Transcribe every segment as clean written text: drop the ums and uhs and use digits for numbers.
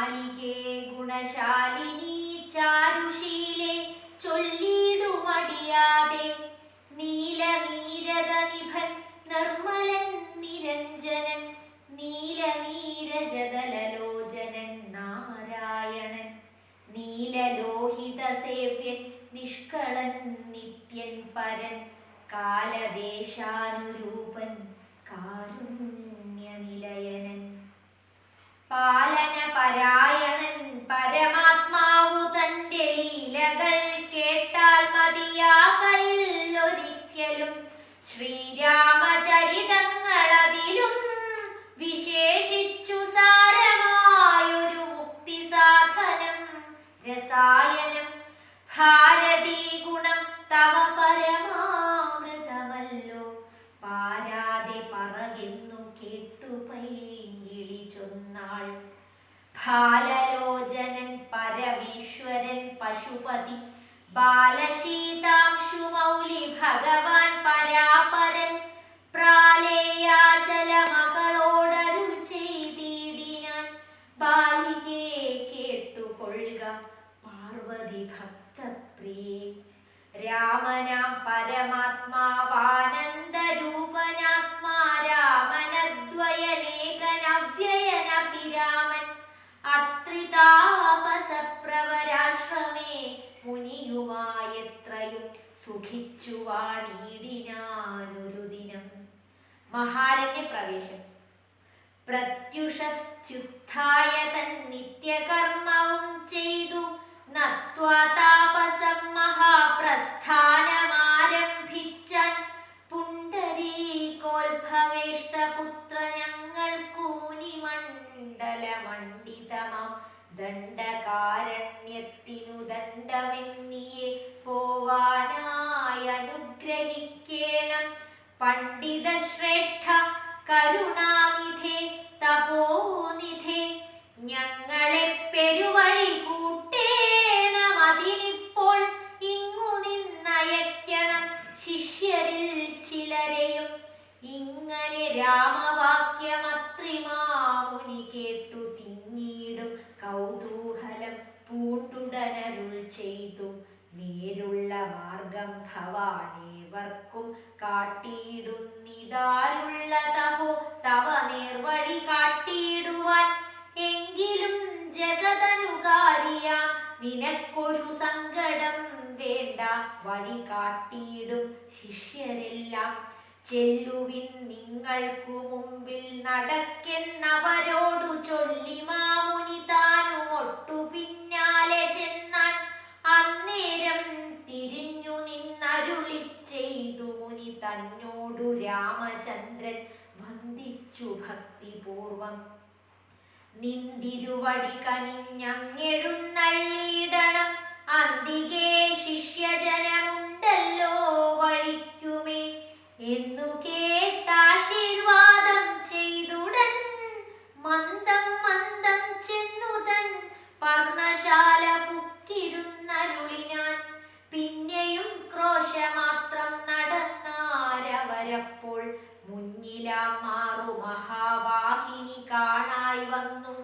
മാലികേ ഗുണശാലിനി ചാരുശീലേ ചൊല്ലിടുമടിയാതെ നീലനീരത നിഭൻ നിർമ്മലൻ നിരഞ്ജനൻ നീലനീരജതലലോചനൻ നാരായണൻ നീലലോഹിത സേവ്യൻ നിഷ്കളൻ നിത്യൻ പരൻ കാലദേശാനുരൂപൻ കാരുണ്യനിലയനൻ പാലന പരായണൻ പരമാത്മാവു തന്റെ ലീലകൾ കേട്ടാൽ മതിയാകയിൽ ഒരിക്കലും ശ്രീരാമചരിതങ്ങളതിലും വിശേഷിച്ചു സാരമായൊരു മുക്തി സാധനം രസായനം ഭാരതീ ഗുണം തവ പരമാമൃതമല്ലോ പാരാതെ പറകെന്നു കേട്ടു പൈങ്കിളി ചൊന്നാൾ ഭാലലോചനൻ പരമേശ്വരൻ പശുപതി ബാലശീതാംശുമൗലി ഭഗവാൻ പരാപരൻ പ്രാലേയാചല മകളോടരുൾ ചെയ്തിടിനാൻ ബാലികേ കേട്ടുകൊള്ളുക പാർവതി ഭക്തപ്രിയേ രാമനാം പരമാത്മാവാനന്ദരൂപനാത്മാ രാമനദ്വയനേകനവ്യയനഭിരാമൻ അത്രിതാപസപ്രവരാശ്രമേ മുനിയുമായെത്രയും സുഖിച്ചു വാണിടിനാനൊരു ദിനം. മഹാരണ്യ പ്രവേശം. പ്രത്യുഷസ്ത്യുത്ഥായ തൻ നിത്യകർമ്മവും ചെയ്തു നത്വാ താപസം മഹാപ്രസ്ഥാനമാരംഭിച്ചാൻ പുണ്ടരീകോത്ഭവേഷ്ടപുത്ര ഞങ്ങൾക്കു മുനിമണ്ഡലമണ്ഡിതമാം ദണ്ഡകാരണ്യത്തിനു ദണ്ഡമെന്നിയെ പോവാനായി അനുഗ്രഹിക്കേണം പണ്ഡിത ശ്രേഷ്ഠ കരുണാനിധേ തപോനിധേ ഞങ്ങളെ പെരുവഴി കൂട്ടേണം അതിനിപ്പോൾ ഇങ്ങു നിന്നയക്കണം ശിഷ്യരിൽ ചിലരെയും. ഇങ്ങനെ രാമവാക്യമത്രിമാമുനി കേട്ടു തിങ്ങിയിടും കൗതൂഹലം പൂണ്ടുടനരുൾ ചെയ്തു നേരുള്ള മാർഗം ഭവാനേവർക്കും കാട്ടിയിടുന്നിതാരുള്ളതഹോ തവ നേർവഴി കാട്ടിയിടുവാൻ എങ്കിലും ജഗതനുകാരിയാം നിനക്കൊരു സങ്കടം വേണ്ട വഴി കാട്ടിയിടും ശിഷ്യരെല്ലാം ചെല്ലുവിൻ നിങ്ങൾക്കു മുമ്പിൽ നടക്കെന്നവരോടു ചൊല്ലി മാമുനി താനുമൊട്ടു പിന്നാലെ ചെന്നാൻ അന്നേരം തിരിഞ്ഞു നിന്നരുളി ചെയ്തു മുനി തന്നോടു രാമചന്ദ്രൻ വന്ദിച്ചു ഭക്തിപൂർവം നിന്തിരുവടി കനിഞ്ഞങ്ങെഴുന്നള്ളിയിടണം അന്തികേ ശിഷ്യജനമുണ്ടല്ലോ വഴിക്കുമേ എന്നു കേട്ടാശീർവാദം ചെയ്തുടൻ മന്ദം മന്ദം ചെന്നു തൻ പർണശാല പുക്കിരുന്നരുളിനാൻ പിന്നെയും ക്രോശമാത്രം നടന്നാരവരപ്പോൾ മുന്നിലാം മാറു മഹാവാഹിനി കാണായി വന്നു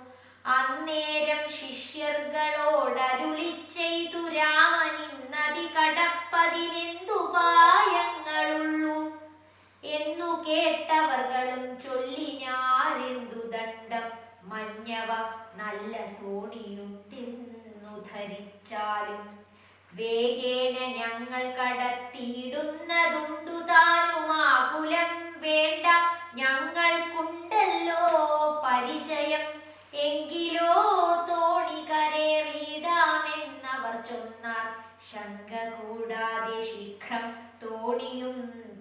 അന്നേരം ശിഷ്യർകളോടരുളി ചെയ്തു രാമനിന്നതി കടപ്പതിനെന്തുപായങ്ങളുള്ളൂ എന്നു കേട്ടവർകളും ചൊല്ലിനാരെന്തു ദണ്ഡം മഞ്ഞവ നല്ല തോണിയുണ്ടെന്നു ധരിച്ചാലും വേഗേന ഞങ്ങൾ കടത്തിയിടുന്നതുണ്ടു താനുമാകുലം വേണ്ട ഞങ്ങൾക്കുണ്ടല്ലോ പരിചയം എങ്കിലോ തോണി കരേറിയിടാമെന്നവർ ചൊന്നാർ ശങ്ക കൂടാതെ ശീഘ്രം തോണിയും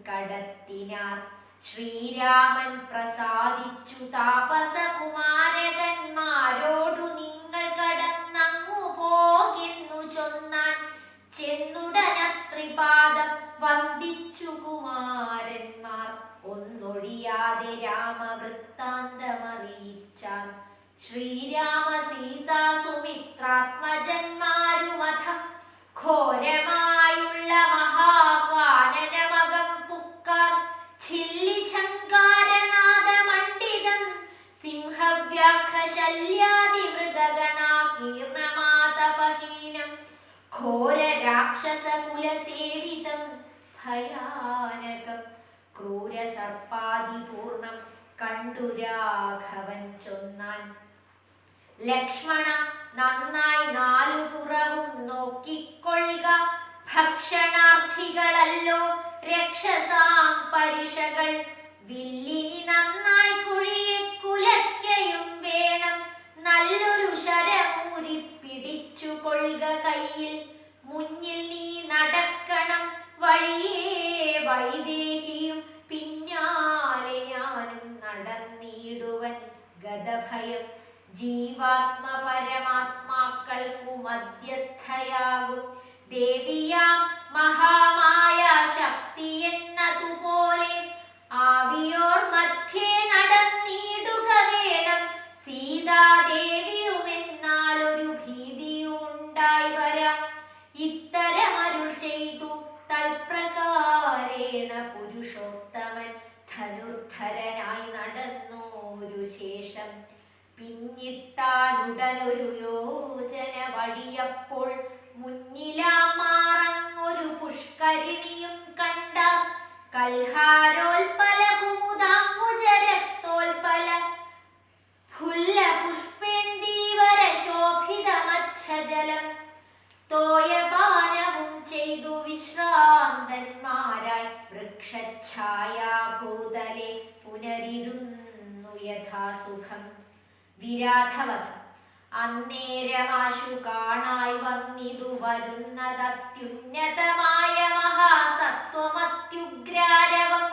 കടത്തിനാർ ശ്രീരാമൻ പ്രസാദിച്ചു താപസകുമാരകന്മാരോടു നിങ്ങൾ കടന്നങ്ങു പോകെന്നു ചൊന്നാൻ ചെന്നുടനത്രിപാദം വന്ദിച്ചു കുമാരന്മാർ ഒന്നൊഴിയാതെ രാമവൃത്താന്തമറിയിച്ചാർ ശ്രീരാമ സീതാ സുമിത്രാത്മജന്മാരുമഥ ഘോരമായുള്ള മഹാകാനനമകം പുക്കാർ ഛില്ലിഛങ്കാരനാദമണ്ഡിതം സിംഹവ്യാഘ്രശല്യാദിമൃഗഗണ രാക്ഷസകുലസേവിതം ഭയാനകം ക്രൂരസർപ്പാദിപൂർണം കണ്ടു രാഘവൻ ചൊന്നാൻ. ലക്ഷ്മണ, നന്നായി നാലുപുറവും നോക്കിക്കൊള്ളുക. ഭക്ഷണാർത്ഥികളല്ലോ രക്ഷസാം പരിഷകൾ. വില്ലിനി നന്നായി കുഴിയെ കുലയ്ക്കയും വേണം. നല്ലൊരു ശരമൂരി പിടിച്ചു കൊള്ളുക കയ്യിൽ. മുന്നിൽ നീ നടക്കണം വഴിയേ വൈദേഹിയും പിന്നാലെ ഞാനും നടന്നിടുവൻ. ഗതഭയം ജീവാത്മ പരമാത്മാക്കൾക്കു മധ്യസ്ഥയാകും. ദേവിയാം മഹാമായ ശക്തി എന്നതുപോലെ ആവിയോർ മധ്യേ നടന്നിടുക വേണം. സീതാദേവിയുമെന്നാലൊരു ഭീതിയുമുണ്ടായി വരാം. ഇത്തരമരുൾ ചെയ്തു തൽപ്രകാരേണ പുരുഷോത്തമൻ ധനുർധരനായി നടന്നോരു ശേഷം. പിന്നിട്ടാനുടനൊരു യോജന വഴിയപ്പോൾ മുന്നിലാമാറങ്ങൊരു പുഷ്കരിണിയും കണ്ട. കൽഹാരോൽപല കുമുദാംബുജരക്തോൽപല ഫുല്ല പുഷ്പേന്ദീവര ശോഭിതമച്ഛജലം. തോയപാനവും ചെയ്തു വിശ്രാന്തന്മാരായി വൃക്ഷഛായാഭൂതലെ പുനരിരുന്നു യഥാസുഖം. വിരാധവധം അന്നേരമാശു കാണായി വന്നിതു വരുന്നതത്യുന്നതമായ മഹാസത്വമത്യുഗ്രാരവം.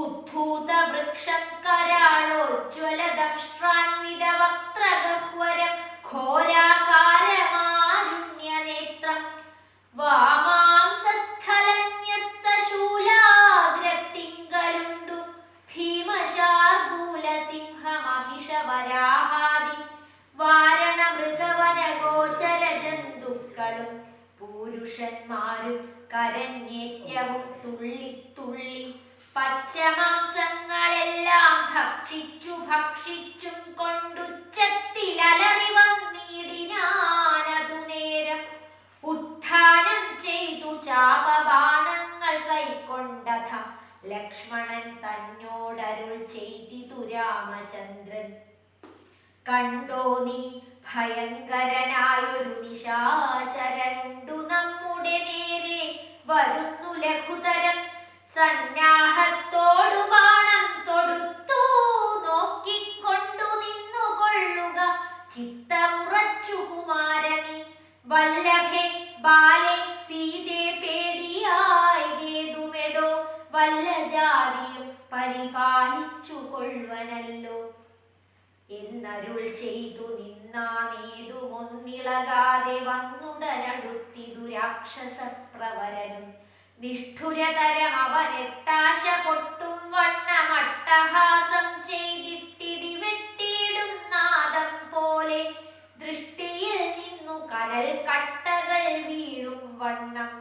ഉദ്ധൂത വൃക്ഷം കരാളോജ്വലദംഷ്ട്രാൻവിത വക്ത്രഗഹ്വരം ഘോരാകാരമാരുണ്യനേത്രം. വാമാംസസ്ഥലന്യസ്തശൂലാഗ്രത്തിങ്കലുണ്ടു ഭീമശാർദൂലസിംഹമഹിഷവരാഹാദി വാരണ മൃഗവന ഗോചര ജന്തുക്കളും പുരുഷന്മാരും കരഞ്ഞേറ്റവും തുള്ളിത്തുള്ളി പച്ചമാംസങ്ങളെല്ലാം ഭക്ഷിച്ചും കൊണ്ടുച്ചത്തിലലറി വന്നിടിനാനതു നേരം. ഉത്ഥാനം ചെയ്തു ചാപബാണങ്ങൾ കൈക്കൊണ്ടഥ ലക്ഷ്മണൻ തന്നോടരുൾ ചെയ്തിതു രാമചന്ദ്രൻ. കണ്ടോ നീ ഭയങ്കരനായൊരു നിശാചരനുണ്ടു നമ്മുടെ നേരെ വരുന്നു ലഘുതരം. സന്നാഹത്തോടു ബാണം തൊടുത്തു നോക്കിക്കൊണ്ടു നിന്നുകൊള്ളുക. ചിത്തമുറച്ചു കുമാരനി വല്ലഭേ ബാലെ സീതേ പേടിയായി ഗേതുമെടോ. വല്ല ജാതിയും പരിപാലിച്ചു കൊള്ളുവനല്ലോ എന്നരുൾ ചെയ്തു നിന്നാനേതുമൊന്നിളകാതെ വന്നുടനടുത്തിതു രാക്ഷസപ്രവരനും. നിഷ്ഠുരതരം അവനെട്ടാശ പൊട്ടും വണ്ണമട്ടഹാസം ചെയ്തിട്ടിടി വെട്ടിയിടും നാദം പോലെ. ദൃഷ്ടിയിൽ നിന്നു കനൽ കട്ടകൾ വീഴും വണ്ണം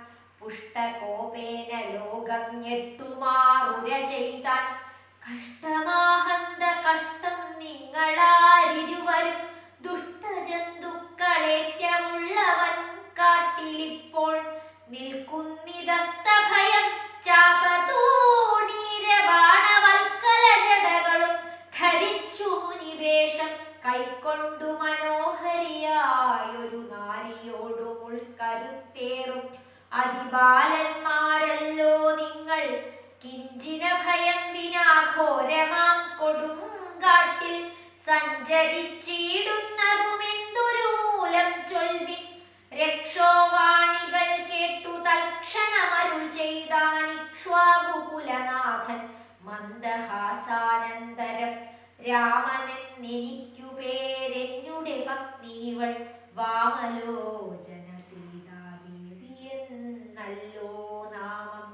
പുഷ്ടകോപേന ലോകം ഞെട്ടുമാറുര ചെയ്താൻ. കഷ്ടമാഹന്ത കഷ്ടം നിങ്ങളാരിരുവരും ദുഷ്ടജന്തുക്കളേറ്റമുള്ളവൻ കാട്ടിലിപ്പോൾ നിൽക്കുന്നിതസ്തഭയം. ചാപതൂണീരബാണവൽക്കല ജടകളും ധരിച്ചു മുനിവേഷം കൈക്കൊണ്ടു മനോഹരിയായൊരു നാരിയോടു മുൾക്കരുത്തേറും അതിബാലന്മാരല്ലോ നിങ്ങൾ. കിഞ്ചിന ഭയം വിനാ ഘോരമാം കൊടുങ്കാട്ടിൽ സഞ്ചരിച്ചിടുന്നതുമെന്തൊരു മൂലം ചൊൽവിൻ. രക്ഷോവാണികൾ കേട്ടു തൽക്ഷണമരുൾ ചെയ്താനിക്ഷ്വാകുകുലനാഥൻ മന്ദഹാസാനന്തരം. രാമനെന്നെനിക്കു പേരെന്നുടെ പത്നീവൾ വാമലോചന സീതാദേവിയെന്നല്ലോ നാമം.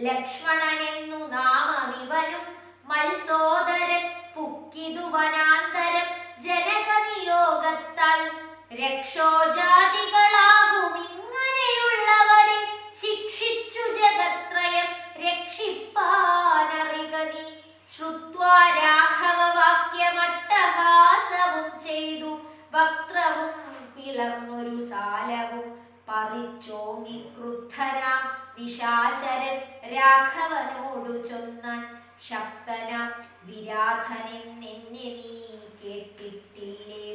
ലക്ഷ്മണനെന്നു നാമമിവനും മത്സോദരൻ പുക്കിതു വനാന്തരം. ജനകനിയോഗത്താൽ രക്ഷോജാതികളാകുമിങ്ങനെയുള്ളവരെ ശിക്ഷിച്ചു ജഗത്രയം രക്ഷിപ്പാനറിക നീ. ശ്രുത്വാ രാഘവ വാക്യമട്ടഹാസവും ചെയ്തു വക്ത്രവും പിളർന്നൊരു സാലവും പറിച്ചോങ്ങി ക്രുദ്ധനാം നിശാചരൻ രാഘവനോടു ചൊന്നാൻ, ശക്തനാം വിരാധനെന്നെ നീ കേട്ടിട്ടില്ലേ?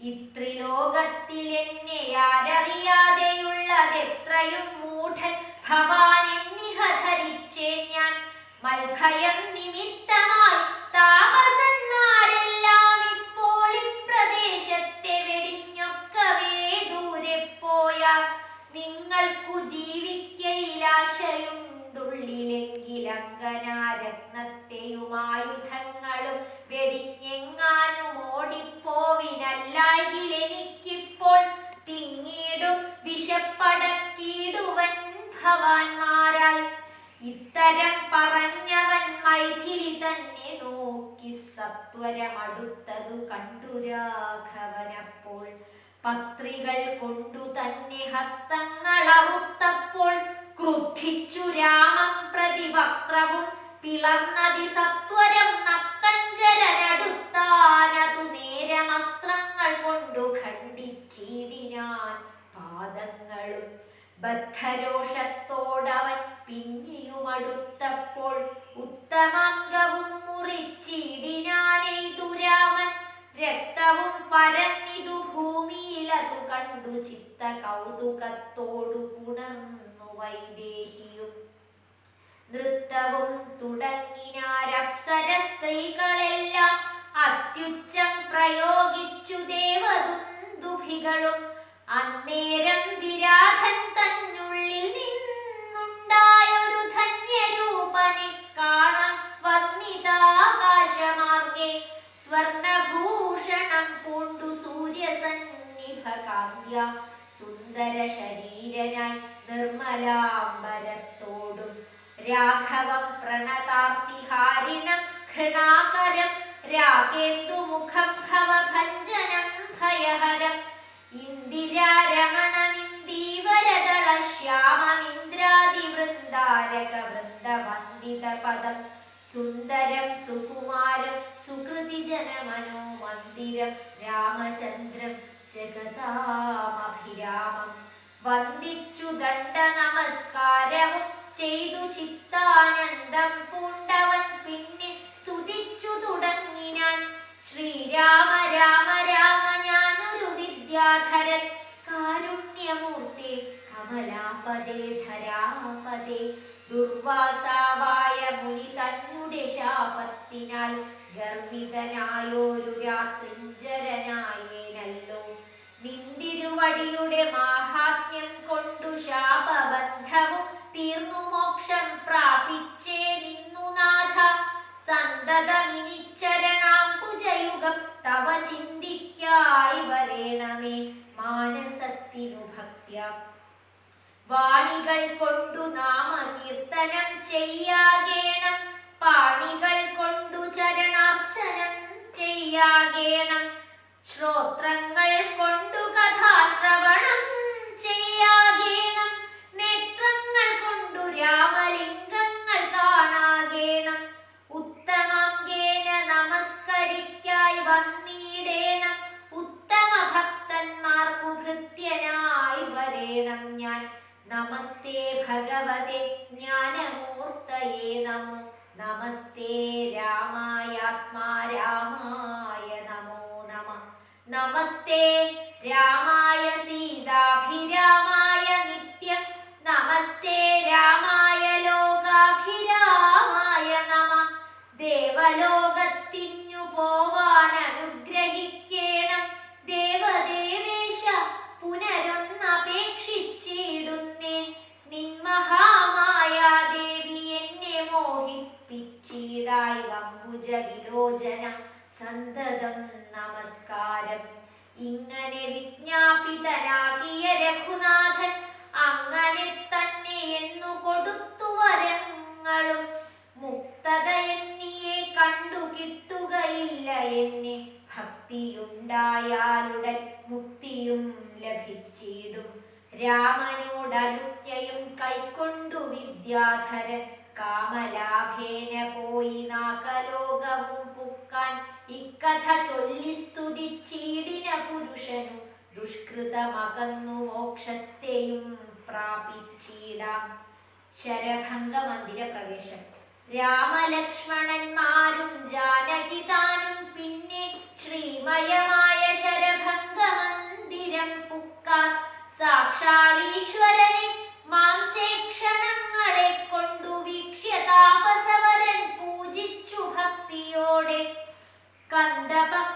ഇത്രിലോകത്തിലെന്നെ ആരറിയാതെയുള്ളതെത്രയും മൂഢൻ ഭവാനെന്നിഹ ധരിച്ചേൻ ഞാൻ. മൽഭയം നിമിത്തമായി താപസന്മാരെല്ലാം ഇപ്പോൾ ഇപ്രദേശത്തെ വെടിഞ്ഞൊക്കവേ ദൂരെ പോയാൽ, നിങ്ങൾക്കു ജീവിക്കയിലാശയുണ്ടുള്ളിലെങ്കിൽ അങ്കനാരത്നത്തെയുമായുധങ്ങളും വെടിഞ്ഞെങ്ങാനും ഓടിപ്പോവിനല്ലായെങ്കിലെനിക്കിപ്പോൾ തിങ്ങിടും വിശപ്പടക്കിടുവൻ ഭവാന്മാരായി. ഇത്തരം പറഞ്ഞവൻ മൈഥിലി തന്നെ നോക്കി സത്വരമടുത്തതു കണ്ടു രാഘവനപ്പോൾ. പത്രികൾ കൊണ്ടു തന്നെ ഹസ്തങ്ങളറുത്തപ്പോൾ ക്രുദ്ധിച്ചു രാമം പ്രതിവക്ത്രവും പിളർന്നതി സത്വരം നക്തഞ്ചരനടുത്താനതു നേരമസ്ത്രങ്ങൾ കൊണ്ടു ഖണ്ഡിച്ചിടിനാൻ പാദങ്ങളും. ബദ്ധരോഷത്തോടവൻ പിന്നെയുമടുത്തപ്പോൾ ഉത്തമാംഗവും മുറിച്ചിടിനാനെയ്തു രാമൻ. രക്തവും പരന്നിതു ഭൂമിയിലതു കണ്ടു ചിത്ത കൗതുകത്തോടു പുണർന്നു വൈദേഹിയും. നൃത്തവും തുടങ്ങിനാരപ്സര സ്ത്രീകളെല്ലാം അത്യുച്ചം പ്രയോഗിച്ചു ദേവദുന്ദുഭികളും. അന്നേരം വിരാധൻ തന്നുള്ളിൽ നിന്നുണ്ടായൊരു ധന്യരൂപനെ കാണാൻ വന്നിതാകാശമാർഗെ. സ്വർണഭൂഷണം പൂണ്ടു സൂര്യസന്നിഭകാന്ത്യ സുന്ദര ശരീരനായി നിർമ്മലാംബരത്തോടും. രാഘവം പ്രണതാർത്തിഹാരിണം ഘൃണാകരം രാഗേന്ദുമുഖം ഭവഭഞ്ജനം ഭയഹരം. ഇന്ദിരാരമണമിന്ദീവരദള ശ്യാമമിന്ദ്രാദിവൃന്ദാരക വൃന്ദവന്ദിത പദം. സുന്ദരം സുകുമാരം സുകൃതിജനമനോ മന്ദിരം രാമചന്ദ്രം ജഗതാമഭിരാമം. വന്ദിച്ചു ദണ്ഡ നമസ്കാരവും ചെയ്തു ചിത്താനന്ദം പൂണ്ടവൻ പിന്നെ സ്തുതിച്ചു തുടങ്ങിനാൻ. ശ്രീരാമ രാമ രാമ ഞാനൊരു വിദ്യാധരൻ, കാരുണ്യമൂർത്തി കമലാപദേ ധരാപദേ. ദുർവാസാവായ മുനി തന്നുടെ ശാപത്തിനാൽ ഗർവിതനായൊരു രാത്രിഞ്ചരനായേനല്ലോ. നിന്തിരുവടിയുടെ മാഹാത്മ്യം കൊണ്ടു ശാപബന്ധവും തീർന്നു മോക്ഷം പ്രാപിച്ചേ നിന്നു നാഥ. സന്തതമിനിച്ചരണാംബുജയുഗം തവ ചിന്തിക്കായി വരേണമേ മാനസത്തിനു ഭക്ത്യ. വാണികൾ കൊണ്ടു നാമകീർത്തനം ചെയ്യാകേണം, പാണികൾ കൊണ്ടു ചരണാർച്ചനം ചെയ്യാകേണം. ശ്രോത്രങ്ങൾ കൊണ്ടു കഥാശ്രവണം ചെയ്യാകേണം, നേത്രങ്ങൾ കൊണ്ടു രാമലിംഗങ്ങൾ കാണാകേണം. ഉത്തമാംഗേന നമസ്കരിക്കായി വന്നിടേണം, ഉത്തമ ഭക്തന്മാർക്കു ഭൃത്യനായി വരേണം ഞാൻ. നമസ്തേ ഭഗവതേ ജ്ഞാനമൂർത്തയേ നമോ. നമസ്തേ രാമായാത്മാ രാമായ നമോ നമഃ. നമസ്തേ രാമായ സീതാഭിരാമായ നിത്യം. നമസ്തേ രാമായ ലോകാഭിരാമായ നമഃ. ദേവലോകത്തിനു പോവാൻ അനുഗ്രഹിക്കേണം, ദേവദേവേശ പുനരൊന്നപേക്ഷിച്ചിടുന്നേൻ. നിൻമഹാമായാദേവി എന്നെ മോഹിപ്പിച്ചിടായി അംബുജ വിലോചന സന്തതം നമസ്കാരം. ഇങ്ങനെ വിജ്ഞാപിതനാകിയ രഘുനാഥൻ അങ്ങനെ തന്നെ എന്നു കൊടുത്തു വരങ്ങളും. മുക്തത എന്നിയെ കണ്ടു കിട്ടുകയില്ല എന്നെ, ഭക്തിയുണ്ടായാലുടൻ മുക്തിയും ലഭിച്ചിടും. രാമനോടനുജ്ഞയും കൈക്കൊണ്ടു വിദ്യാധരൻ കാമലാഭേന പോയി നാഗലോകവും പുക്കാൻ. ഇക്കഥ ചൊല്ലി സ്തുതിച്ചീടിന പുരുഷനു ദുഷ്കൃത ദുരിതമകന്നു മോക്ഷത്തെയും പ്രാപിച്ചിടാം. ശരഭംഗ മന്ദിര പ്രവേശം. രാമലക്ഷ്മണന്മാരും ജാനകി താനും പിന്നെ ശ്രീമയമായ ശരഭംഗ മന്ദിരം പുക്കാർ. സാക്ഷാലീശ്വരനെ മാംസേക്ഷണങ്ങളെ കൊണ്ടു വീക്ഷ്യ താപസവരൻ പൂജിച്ചു ഭക്തിയോടെ. കന്ദപക്വാദികളാൽ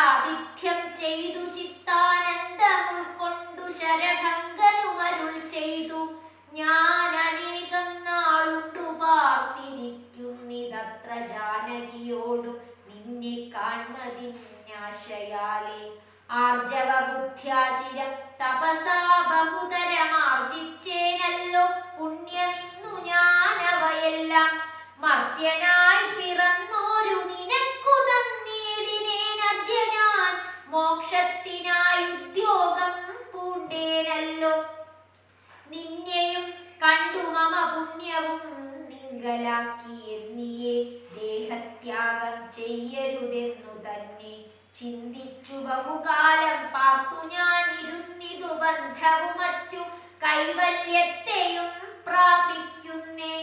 ആതിഥ്യം ചെയ്തു ചിത്താനന്ദമുൾക്കൊണ്ടു ശരഭംഗനുമരുൾ ചെയ്തു. ഞാൻ അനേകം നാളുണ്ടു പാർത്തിരിക്കുന്നിതത്ര ജാനകിയോടു നിന്നെ കാൺമതിന്യാശയാലേ. ആർജവ ബുദ്ധ്യാചിരം തപസാ ബഹുതരമാർജിച്ചേനല്ലോ പുണ്യമിന്നു ഞാനവയെല്ലാം. മർത്യനായി പിറന്നോരു നിനക്കു തന്നീടിനേനദ്യ ഞാൻ. മോക്ഷത്തിനായി ഉദ്യോഗം പൂണ്ടേനല്ലോ. നിന്നെയും കണ്ടു മമ പുണ്യവും നിങ്കലാക്കി എന്നിയെ ദേഹത്യാഗം ചെയ്യരുതെന്നു തന്നെ ചിന്തിച്ചു ബഹുകാലം പാർത്തു ഞാൻ ഇരുന്നിതു ബന്ധവും മറ്റു കൈവല്യത്തെയും പ്രാപിക്കുന്നേ.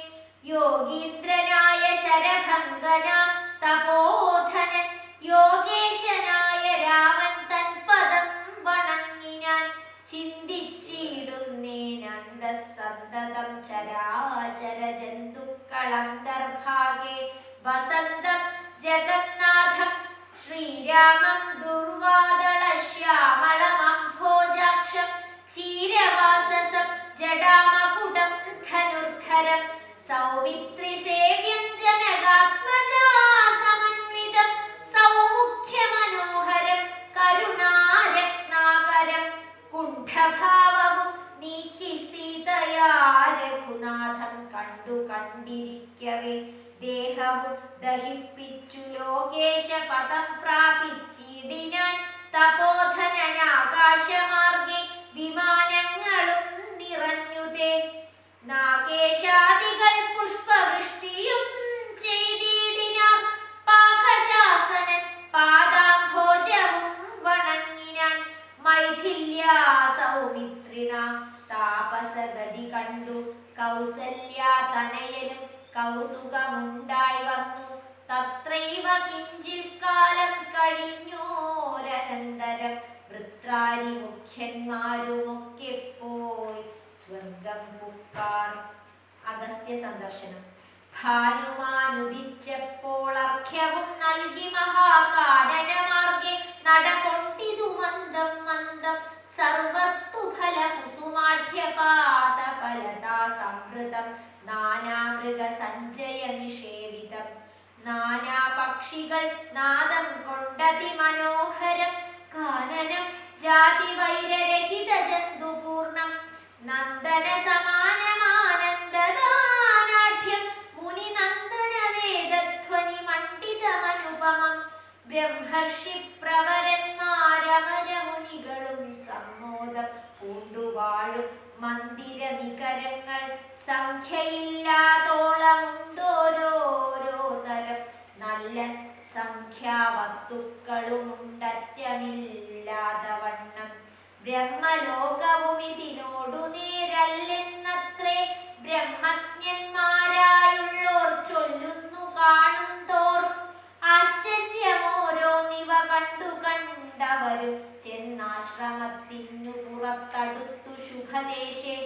യോഗീന്ദ്രനായ ശരഭംഗനാം തപോധനൻ യോഗേശനായ രാമൻ തൻ പദം വണങ്ങിനാൻ. ചിന്തിച്ചിടുന്നേനന്തസന്തതം ചരാചര ജന്തുക്കളന്തർഭാഗേ വസന്തം ജഗന്നാഥം ശ്രീരാമം ദുർവാദളശ്യാമളമംഭോജാക്ഷം ചീരവാസസം ജടാമകുടം ധനുർധരം സൗമിത്രിസേവ്യം ജനകാത്മജാസമന്വിതം സൗമുഖ്യമനോഹരം കരുണാരത്നാകരം. കുണ്ഠഭാവവും നീക്കി സീതയാ രഘുനാഥം കണ്ടു കണ്ടിരിക്കവേ ദേഹവും ദഹിപ്പിച്ചു ലോകേശ പദം പ്രാപിച്ചിടിനാൻ. തപോധനനാകാശമാർഗെ വിമാനങ്ങളും നിറഞ്ഞുതേ. നാഗേശാദികൾ പുഷ്പവൃഷ്ടിയും ചെയ്തിടിനാർ. പാകശാസനൻ പാദാംഭോജവും വണങ്ങിനാൻ. മൈഥില്യാ സൗമിത്രിണ താപസഗതി കണ്ടു കൗസല്യാ തനയനും കൗതുകമുണ്ടായി വന്നു. തത്രൈവ കിഞ്ചിൽ കാലം കഴിഞ്ഞോരനന്തരം വൃത്രാരി മുഖ്യന്മാരുമൊക്കെ പോയി സ്വർഗം പുക്കാർ. അഗസ്ത്യ സന്ദർശനം. ഭാനുമാനുദിച്ചപ്പോൾ അർഘ്യവും നൽകി മഹാകാനനമാർഗെ നടകൊണ്ടിതു മന്ദം മന്ദം. സർവത്തു ഫല കുസുമാഠ്യപാത ഫലതാ സംവൃതം നാനാമൃഗ സഞ്ജയ നിഷേവിതം. നാനാ പക്ഷികൾ നാദം കൊണ്ടതി മനോഹരം. കാനനം ജാതി വൈരരഹിത ജന്തുപൂർണം. നന്ദന സമാനമാനന്ദദാനാഢ്യം മുനി നന്ദന വേദധ്വനി മണ്ഡിതമനുപമം. ബ്രഹ്മർഷി പ്രവരന്മാരമരമുനികളും സമ്മോദം പൂണ്ടുവാഴും മന്ദിര നികരങ്ങൾ സംഖ്യയില്ലാതോളമുണ്ടോരോരോ തരം. നല്ല സംഖ്യാവസ്തുക്കളുമുണ്ടത്യമില്ലാതവണ്ണം. ബ്രഹ്മലോകവും ഇതിനോടു നേരല്ലെന്നത്രേ ബ്രഹ്മജ്ഞന്മാരായുള്ളോർ ചൊല്ലുന്നു കാണും തോറും. ആശ്ചര്യമോരോന്നിവ കണ്ടു കണ്ടവരും ചെന്നാശ്രമത്തിനു പുറത്തടുത്തു ശുഭദേശേ.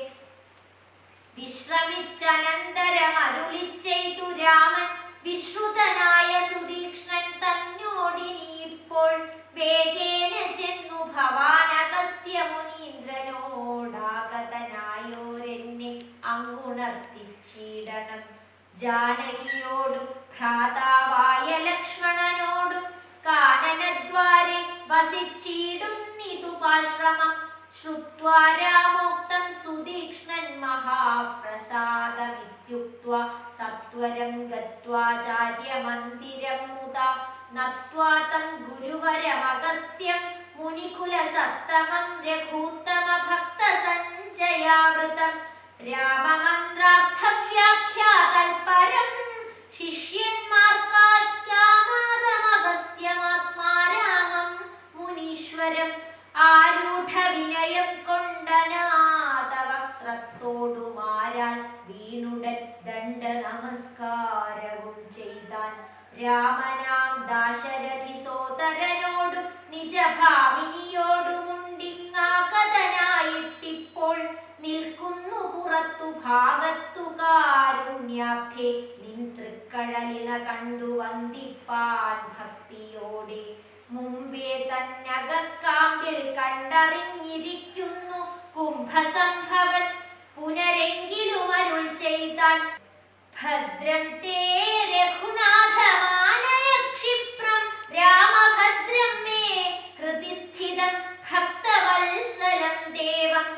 വിശ്രമിച്ചനന്തരം അരുളിച്ചെയ്തു രാമൻ വിശ്രുതനായ സുതീക്ഷ്ണൻ തന്നോടിനിപ്പോൾ. വേഗേന ചെന്നു ഭവാനഗസ്ത്യ മുനീന്ദ്രനോടാഗതനായോരെന്നെ അങ്ങുണർത്തിച്ചിടണം. ജാനകിയോടും ഭ്രാതാവായ ലക്ഷ്മണനോടും കാനനദ്വാരെ വസിച്ചിടുന്നിതുപാശ്രമം. ശ്രുത്വാ രാമോക്തം സുതീക്ഷ്ണൻ മഹാപ്രസാദമിത്യുക്ത്വാ സത്വരം ഗത്വാചാര്യമന്ദിരം മുദാ. നത്വാ തം ഗുരുവരമഗസ്ത്യം മുനികുലസത്തമം രഘൂത്തമ ഭക്തസഞ്ജയാവൃതം. രാമമന്ത്രാർത്ഥവ്യാഖ്യാതൽപരം ശിഷ്യന്മാർക്കാജ്ഞാമാദമഗസ്ത്യമാത്മാരാമം മുനീശ്വരം. ആര് ഗൂഢവിനയം കൊണ്ടനാഥവക്ത്രത്തോടുമാരാൻ വീണുടൻ ദണ്ഡ നമസ്കാരവും ചെയ്താൻ. രാമനാം ദാശരഥി സോദരനോടും നിജഭാമിനിയോടുമുണ്ടിങ്ങാകതനായിട്ടിപ്പോൾ നിൽക്കുന്നു പുറത്തു ഭാഗത്തു കാരുണ്യാബ്ധേ നിൻ തൃക്കഴലിണ കണ്ടു വന്ദിപ്പാൻ ഭക്തിയോടെ. മുമ്പേ തന്നകക്കാമ്പിൽ കണ്ടറിഞ്ഞിരിക്കുന്നു കുംഭസംഭവൻ പുനരെങ്കിലും അരുൾ ചെയ്താൻ. ഭദ്രം തേ രഘുനാഥമാനയ ക്ഷിപ്രം രാമഭദ്രം മേ ഹൃദിസ്ഥിതം ഭക്തവത്സലം ദേവം.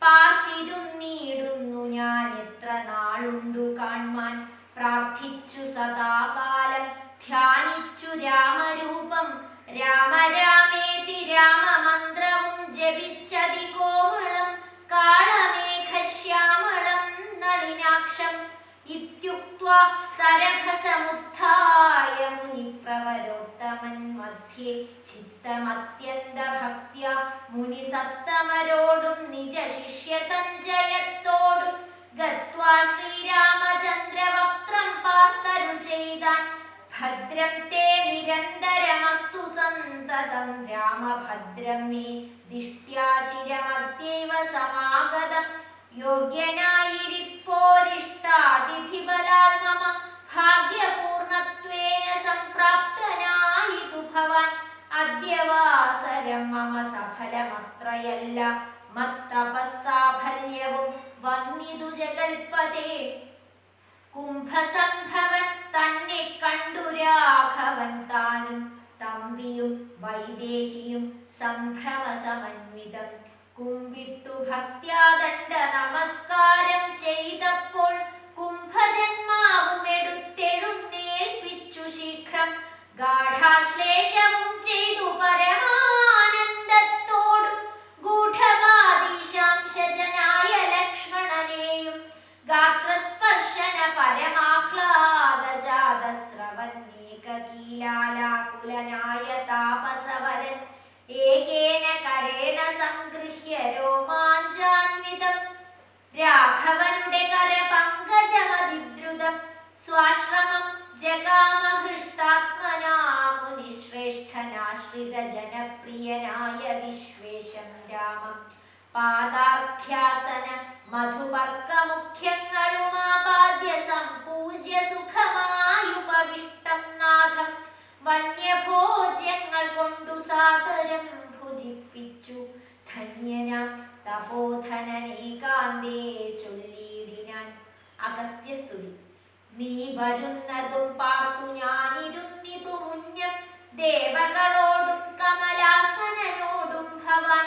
പാർത്തിരുന്നിടുന്നു ഞാൻ എത്ര നാളുണ്ടു കാൺമാൻ. പ്രാർത്ഥിച്ചു സദാകാലം ധ്യാനിച്ചു രാമരൂപം. രാമ രാമേതി രാമമന്ത്രവും ജപിച്ചതികോമളം കാളമേഘശ്യാമളം നളിനാക്ഷം. ഇത്യുക്ത്വാ സരഭസമുത്ഥായ മുനിപ്രവരോത്തമൻ മധ്യേ ചിത്തമത്യന്തഭക്ത്യാ മുനിസത്തമരോടും നിജശിഷ്യ സഞ്ജയത്തോടും ഗത്വാ ശ്രീരാമചന്ദ്രവക്ത്രം പാർത്തരുൾ ചെയ്താൻ. ഭദ്രം തേ നിരന്തരമസ്തു സന്തതം രാമഭദ്രം മേ ദിഷ്ട്യാ ചിരമദ്യൈവ സമാഗതം. യോഗ്യനായിരിപ്പോരിഷ്ടാതിഥിബലാൽ മമ ഭാഗ്യപൂർണത്വേന സംപ്രാപ്തനായിതു ഭവാൻ. അദ്യവാസരം മമ സഫലമത്രയല്ല മത്തപസ്സാഫല്യവും വന്നിതു ജഗൽപദേ. കുംഭസംഭവൻ തന്നെ കണ്ടു രാഘവൻ താനും തമ്പിയും വൈദേഹിയും സംഭ്രമസമന്വിതം കുമ്പിട്ടു ഭക്ത്യാദണ്ഡ നമസ്കാരം ചെയ്തപ്പോൾ കുംഭജന്മാവുമെടുത്തെഴുന്നേൽപ്പിച്ചു ശീഘ്രം. ഗാഢാശ്ലേഷവും ചെയ്തു പരമാനന്ദത്തോടും ഗൂഢവാദീശാംശജനായ ലക്ഷ്മണനെയും ഗാത്രസ്പർശന പരമാഹ്ലാദജാതസ്രവന്നേകീലാലാകുലനായ താപസവരൻ ഏകേന കരേണ സംഗൃഹ്യ രോമാഞ്ചാന്വിതം. രാഘവനുടെ കരപങ്കജമതിദ്രുതം സ്വാശ്രമം ജഗാമഹൃഷ്ടാത്മനാ മുനിശ്രേഷ്ഠനാശ്രിത ജനപ്രിയനായ വിശ്വേശം രാമം. പാദാർഘ്യാസന മധുപർക്കമുഖ്യങ്ങളുമാപാദ്യ സംപൂജ്യ സുഖമായുപവിഷ്ടം നാഥം. വന്യഭോജ്യങ്ങൾ കൊണ്ടു സാദരം ഭുജിപ്പിച്ചു ധന്യനാം തപോധനനേകാന്തേ ചൊല്ലിയിടിനാൻ. അഗസ്ത്യസ്തുതി. നീ വരുന്നതും പാർത്തു ഞാനിരുന്നിതു മുന്നം ദേവകളോടും കമലാസനനോടും ഭവാൻ.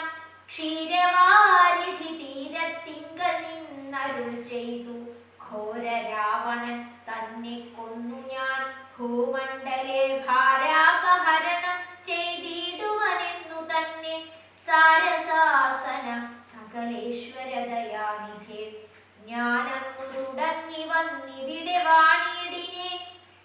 ക്ഷീരവാരിധി തീരത്തിങ്കൽ നിന്നരുൾ ചെയ്തു ഘോര രാവണൻ തന്നെ കൊന്നു ഞാൻ ഭൂമണ്ഡലേ ഭാരാപഹരണം ചെയ്തിടുവനെന്നു തന്നെ. സാരസാസന സകലേശ്വരദയാനിധേ ഞാനന്നു തുടങ്ങി വന്നിവിടെ വാണിടിനെ.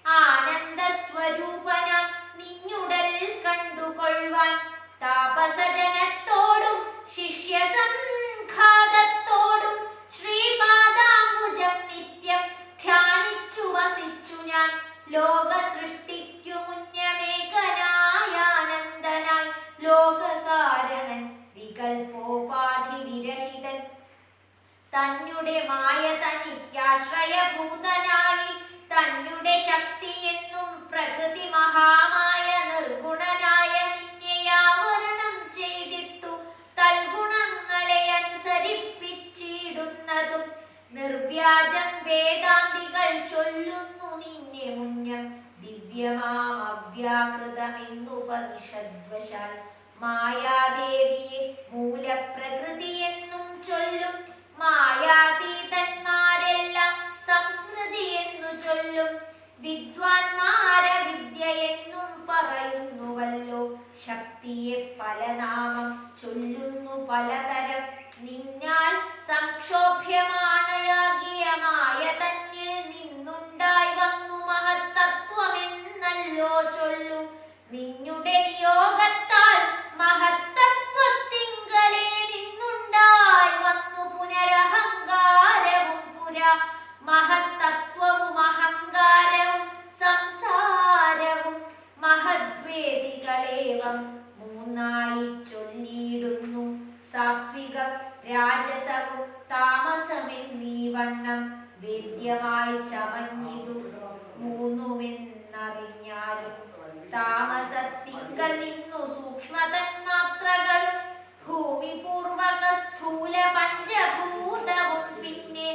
ആനന്ദസ്വരൂപനാം നിന്നുടൽ കണ്ടുകൊള്ളുവാൻ താപസജനത്തോടും ശിഷ്യസംഘാതത്തോടും ശ്രീപാദാംബുജം നിത്യം ധ്യാനിച്ചു വസിച്ചു ഞാൻ. ലോക സൃഷ്ടിക്കു മുന്നമേകനായാനന്ദനായി ലോകകാരണൻ വികൽപോപാധി വിരഹിതൻ. തന്നുടെ മായ തനിക്കാശ്രയഭൂതനായി തന്നുടെ ശക്തി എന്നും പ്രകൃതി മഹാമായ നിർഗുണനായ നിന്നെയാവരണം ചെയ്തിട്ടു തൽഗുണങ്ങളെ അനുസരിപ്പിച്ചിടുന്നതും നിർവ്യാജം വേദാന്തികൾ ചൊല്ലുന്നു നിന്നെ മുന്നം. ദിവ്യമാം അവ്യാകൃതമെന്നുപനിഷദ്വശാൽ മായാദേവിയെ മൂലപ്രകൃതി എന്നും ചൊല്ലും. മായാതീതന്മാരെല്ലാം സംസ്മൃതി എന്നു ചൊല്ലും. വിദ്വാൻമാര വിദ്യ എന്നും പറയുന്നുവല്ലോ. ശക്തിയെ പല നാമം ചൊല്ലുന്നു പലതരം. നിന്നാൽ സംക്ഷോഭ്യമാണയാകിയ മായ തന്നിൽ നിന്നുണ്ടായി വന്നു മഹത്തത്വമെന്നല്ലോ ചൊല്ലു. നിന്നുടെ നിയോഗത്താൽ മഹത്തത്വത്തിങ്കലേ സാത്വികം രാജസവും താമസമെന്നീ വണ്ണം വേദ്യമായി ചമഞ്ഞിതു മൂന്നുമെന്നറിഞ്ഞാലും താമസത്തിങ്കൽ നിന്നു സൂക്ഷ്മതന്മാത്രകളും ഭൂമിപൂർവക സ്ഥൂല പഞ്ചഭൂതവും പിന്നെ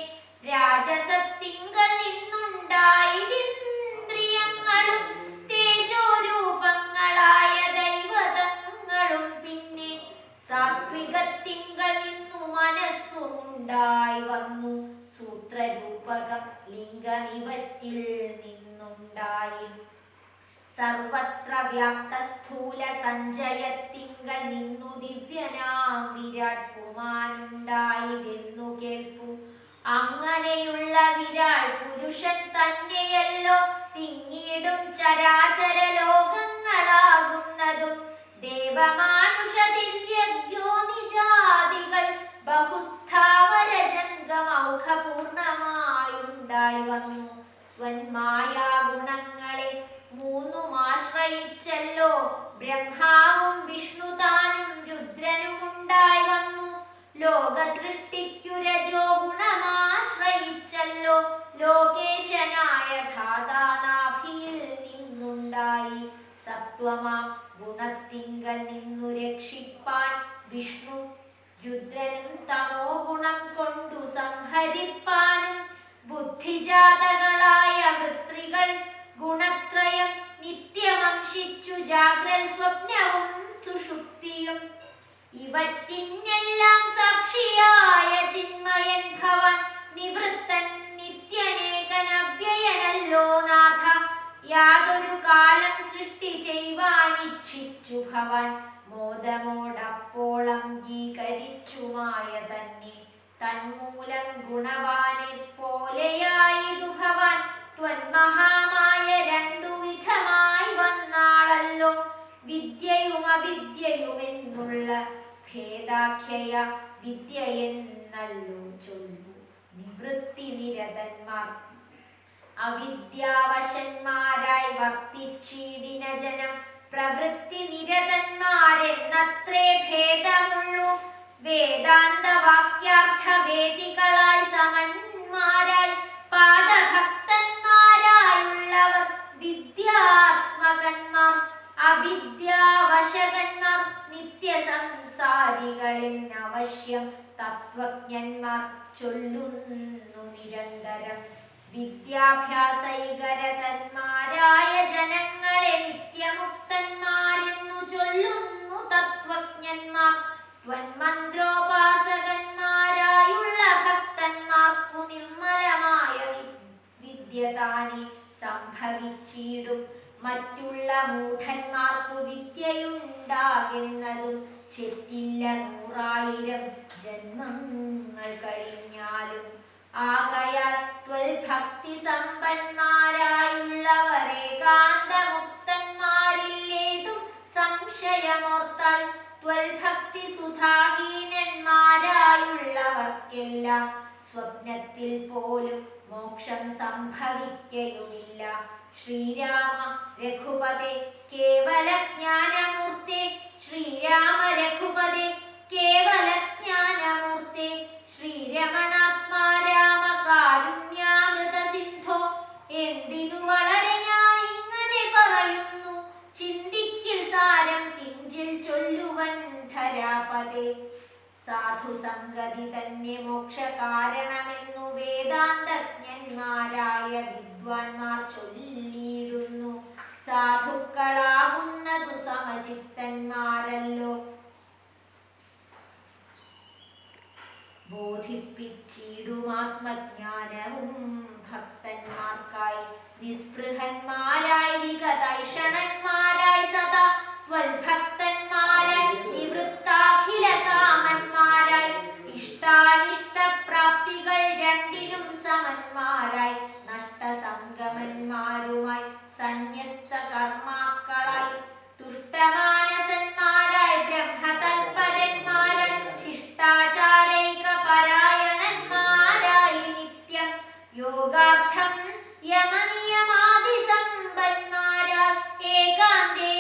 രാജസത്തിങ്കൽ നിന്നുണ്ടായതിന്ദ്രിയങ്ങളും തേജോരൂപങ്ങളായ ദൈവതങ്ങളും പിന്നെ സാത്വികത്തിങ്കൽ നിന്നു മനസ്സുണ്ടായി വന്നു സൂത്രരൂപകം ലിംഗമിവറ്റിൽ നിന്നുണ്ടായി സർവത്ര വ്യാപ്ത സ്ഥൂല സഞ്ചയത്തിങ്കൽ നിന്നു ദിവ്യനാം വിരാട് പുമാനുണ്ടായതെന്നു കേൾപ്പു അങ്ങനെയുള്ള വിരാട് പുരുഷൻ തന്നെയല്ലോ തിങ്ങിടും ചരാചര ലോകങ്ങളാകുന്നതും ദേവമാനുഷ ദിവ്യജ്ഞോ നിജാതികൾ ബഹുസ്ഥാവര ജംഗമൗഘപൂർണമായുണ്ടായി വന്നു വന്മായാഗുണങ്ങളെ മൂന്നുമാശ്രയിച്ചല്ലോ ബ്രഹ്മാവും വിഷ്ണുതാനും രുദ്രനുമുണ്ടായി വന്നു ലോക സൃഷ്ടിക്കു രജോ ഗുണമാശ്രയിച്ചല്ലോ ലോകേശനായ ധാതാനാഭിയിൽ നിന്നുണ്ടായി സത്വമാം ഗുണത്തിങ്കൽ നിന്നു രക്ഷിപ്പാൻ വിഷ്ണു രുദ്രനും തമോ ഗുണം കൊണ്ടു സംഹരിപ്പാനും ബുദ്ധിജാതകളായ വൃത്രികൾ ഗുണത്രയം നിത്യമംശിച്ചു ജാഗ്രൽ സ്വപ്നവും സുഷുപ്തിയും ഇവറ്റിനെല്ലാം സാക്ഷിയായ ചിന്മയൻ ഭവാൻ നിവൃത്തൻ നിത്യനേകനവ്യയനല്ലോ നാഥ യാതൊരു കാലം സൃഷ്ടി ചെയ്യുവാനിച്ഛിച്ചു ഭവാൻ മോദമോടപ്പോൾ അംഗീകരിച്ചുമായ തന്നെ തന്മൂലം ഗുണവാനെ പോലെയായിതു ഭവാൻ ത്വന്മഹാമായ രണ്ടു വിധമായി വന്നാളല്ലോ വിദ്യയും അവിദ്യയുമെന്നുള്ള ഭേദാഖ്യയ വിദ്യയെന്നല്ലോ ചൊല്ലു നിവൃത്തി നിരതന്മാർ അവിദ്യാവശന്മാരായി വർത്തിച്ചിടിന ജനം പ്രവൃത്തി നിരതന്മാരെന്നത്രേ ഭേദമുള്ളൂ വേദാന്ത വാക്യാർത്ഥ വേദികളായി സമന്മാരായി പാദഭക്തന്മാരായുള്ളവർ വിദ്യാത്മകന്മാർ അവിദ്യാവശകന്മാർ നിത്യസംസാരികളെന്നവശ്യം തത്വജ്ഞന്മാർ ചൊല്ലുന്നു നിരന്തരം വിദ്യാഭ്യാസൈകരതന്മാരായ ജനങ്ങളെ നിത്യമുക്തന്മാരെന്നു ചൊല്ലുന്നു തത്വജ്ഞന്മാർ ത്വന്മന്ത്രോപാസകന്മാരായുള്ള ഭക്തന്മാർക്കു നിർമ്മലമായ വിദ്യതാനി സംഭവിച്ചിടും മറ്റുള്ള മൂഢന്മാർക്കു വിദ്യയുണ്ടാകുന്നതും ചെത്തില്ല 100,000 ജന്മങ്ങൾ കഴിഞ്ഞാലും ആകയാൽ ത്വൽഭക്തി സമ്പന്മാരായുള്ളവരെ കാന്തമുക്തന്മാരില്ലേതും സംശയമോർത്താൽ ത്വൽഭക്തി സുധാഹീനന്മാരായുള്ളവർക്കെല്ലാം സ്വപ്നത്തിൽ പോലും മോക്ഷം സംഭവിക്കയുമില്ല ശ്രീരാമ രഘുപതേ കേവല ജ്ഞാനമൂർത്തേ ശ്രീരാമ രഘുപതേ കേവല ജ്ഞാനമൂർത്തേ ശ്രീരമണാത്മാ രാമ കാരുണ്യാമൃത സിന്ധോ എന്തിനു വളരെ ഞാൻ ഇങ്ങനെ പറയുന്നു ചിന്തിക്കിൽ സാരം കിഞ്ചിൽ ചൊല്ലുവൻ ധരാപതേ സാധുസംഗതി തന്നെ മോക്ഷ കാരണമെന്നു വേദാന്തജ്ഞന്മാരായ വിദ്വാൻമാർ ചൊല്ലിയിടുന്നു സാധുക്കളാകുന്നതു സമചിത്തന്മാരല്ലോ ബോധിപ്പിച്ചിടുമാത്മജ്ഞാനവും ഭക്തന്മാർക്കായി നിസ്പൃഹന്മാരായി വിഗതൈഷണന്മാരായി സദാ വൽഭക്തന്മാരായി നിവൃത്താഖില കാമന്മാരായി ഇഷ്ടാനിഷ്ടപ്രാപ്തികൾ രണ്ടിനും സമന്മാരായി നഷ്ടസംഗമന്മാരുമായി സന്യസ്ത കർമാക്കളായി തുഷ്ടമാനസന്മാരായി ബ്രഹ്മതൽപരന്മാരായി ശിഷ്ടാചാരൈക പരായണന്മാരായി നിത്യം യോഗാർത്ഥം യമനിയമാദിസമ്പന്മാരായി ഏകാന്തേ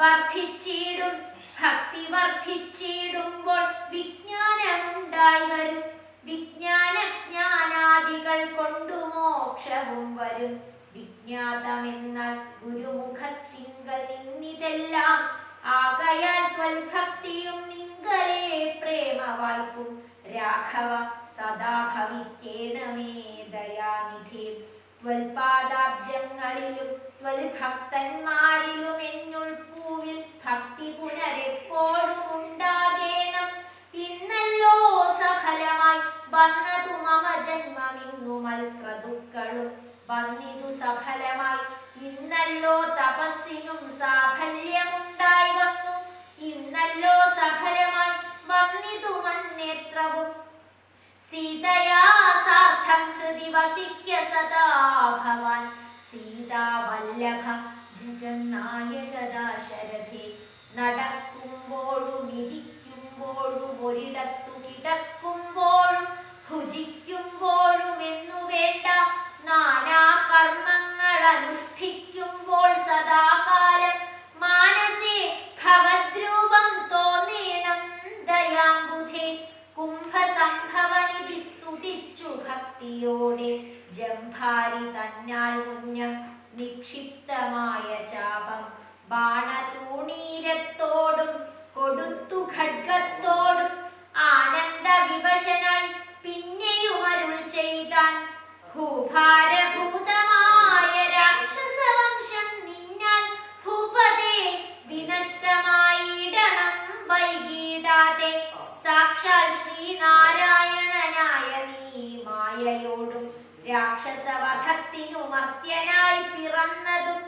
വർദ്ധിച്ചിടും. ഭക്തി വർദ്ധിച്ചിടുമ്പോൾ വിജ്ഞാനമുണ്ടായി വരും. വിജ്ഞാനജ്ഞാനാദികൾ കൊണ്ടു മോക്ഷവും വരും. വിജ്ഞാതമെന്നാൽ ഗുരുമുഖത്തിങ്കൽ നിന്നിതെല്ലാം. ആകയാൽ ത്വൽഭക്തിയും നിങ്കലേ പ്രേമവായ്പും. രാഘവ സദാ ഭവിക്കേണമേ ദയാനിധി. ത്വൽപാദാബ്ജങ്ങളിലും ത്വൽഭക്തന്മാരിലും എന്നുൾപ്പൂവിൽ ഭക്തി പുനരെപ്പോഴും ഉണ്ടാകേണം. ഇന്നല്ലോ സഫലമായി വന്നതു മമ ജന്മമിന്നു മൽക്രതുക്കളും. വന്നിതു സഫലമായി ഇന്നല്ലോ തപസ്സിനും സാഫല്യമുണ്ടായി വന്നു. ഇന്നല്ലോ സഫലമായി വന്നിതു മന്നേത്രവും. സീതയാ സാർത്ഥം ഹൃദി വസിക്ക സദാ ഭവാൻ. സീതാവല്ലഭ ജഗന്നായക ദാശരഥേ. നടക്കുമ്പോഴും ഇരിക്കുമ്പോഴും ഒരിടത്തു കിടക്കുമ്പോഴും ഭുജിക്കുമ്പോഴും എന്നു വേണ്ട നാനാ കർമ്മങ്ങൾ അനുഷ്ഠിക്കുമ്പോൾ സദാകാലം മാനസേ ഭവദ്രൂപം തോന്നേണം ദയാംബുധേ. കുംഭസംഭവനിധി സ്തുതിച്ചു ഭക്തിയോടെ ജംഭാരി തന്നാൽ മുന്നം നിക്ഷിപ്തമായ ചാപം. ബാണതൂണീരത്തോടും കൊടുത്തു ഖഡ്ഗത്തോടും ആനന്ദ വിവശനായി പിന്നെയുമരുൾ ചെയ്താൻ. ഭൂഭാരഭൂതമായ രാക്ഷസവംശം നിന്നാൽ ഭൂപതേ വിനഷ്ടമായിടണം വൈകിടാതെ. സാക്ഷാൽ ശ്രീനാരായണനായ നീ മായയോടും രാക്ഷസവധത്തിനു മർത്യനായി പിറന്നതും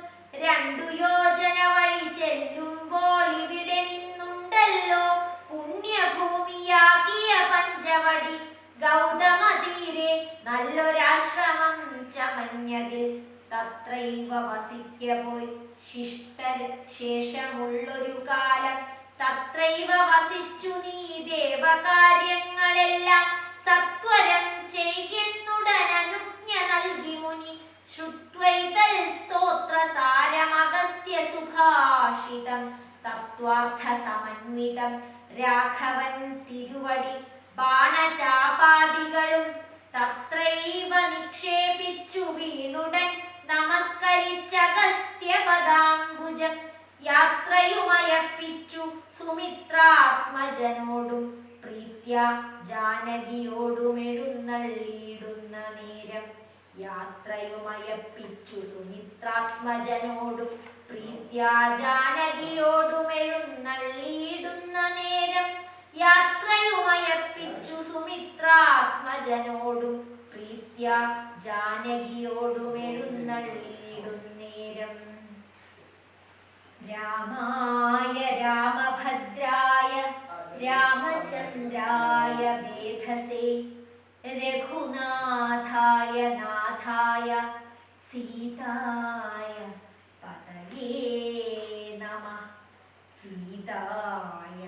2 യോജന വഴി ചെല്ലുമ്പോൾ ഇവിടെ നിന്നുണ്ടല്ലോ പുണ്യഭൂമിയാകിയ പഞ്ചവടി. ഗൗതമതീരെ നല്ലൊരാശ്രമം ചമഞ്ഞതിൽ തത്രൈവ വസിക്ക പോയി ശിഷ്ടർ ശേഷമുള്ളൊരു കാലം. തത്രൈവ വസിച്ചു നീ ദേവകാര്യങ്ങളെല്ലാം സത്വരം ചെയ്യെന്നുടനനുജ്ഞ നൽകി മുനി. ശ്രുത്വൈതൽ സ്തോത്ര സാരമഗസ്ത്യ സുഭാഷിതം. തത്വാർത്ഥ സമന്വിതം രാഘവൻ തിരുവടി. ബാണചാപാദികളും തത്രൈവ നിക്ഷേപിച്ചു വീണുടൻ നമസ്കരിച്ചഗസ്ത്യപദാംബുജം. യാത്രയുമയപ്പിച്ചു സുമിത്രാത്മജനോടും പ്രീത്യ ജാനകിയോടും എഴുന്നള്ളിയിടുന്ന നേരം. യാത്രയുമയപ്പിച്ചു സുമിത്രാത്മജനോടും പ്രീത്യ ജാനകിയോടും എഴുന്നള്ളിയിടുന്ന നേരം. യാത്രയുമയപ്പിച്ചു സുമിത്രാത്മജനോടും പ്രീത്യ ജാനകിയോടും എഴുന്നള്ളിയിടുന്നേരം. രാമായ രാമഭദ്രായ രാമചന്ദ്രായ വേധസേ. രഘുനാഥായ നാഥായ സീതായ പതയേ നമഃ. സീതായ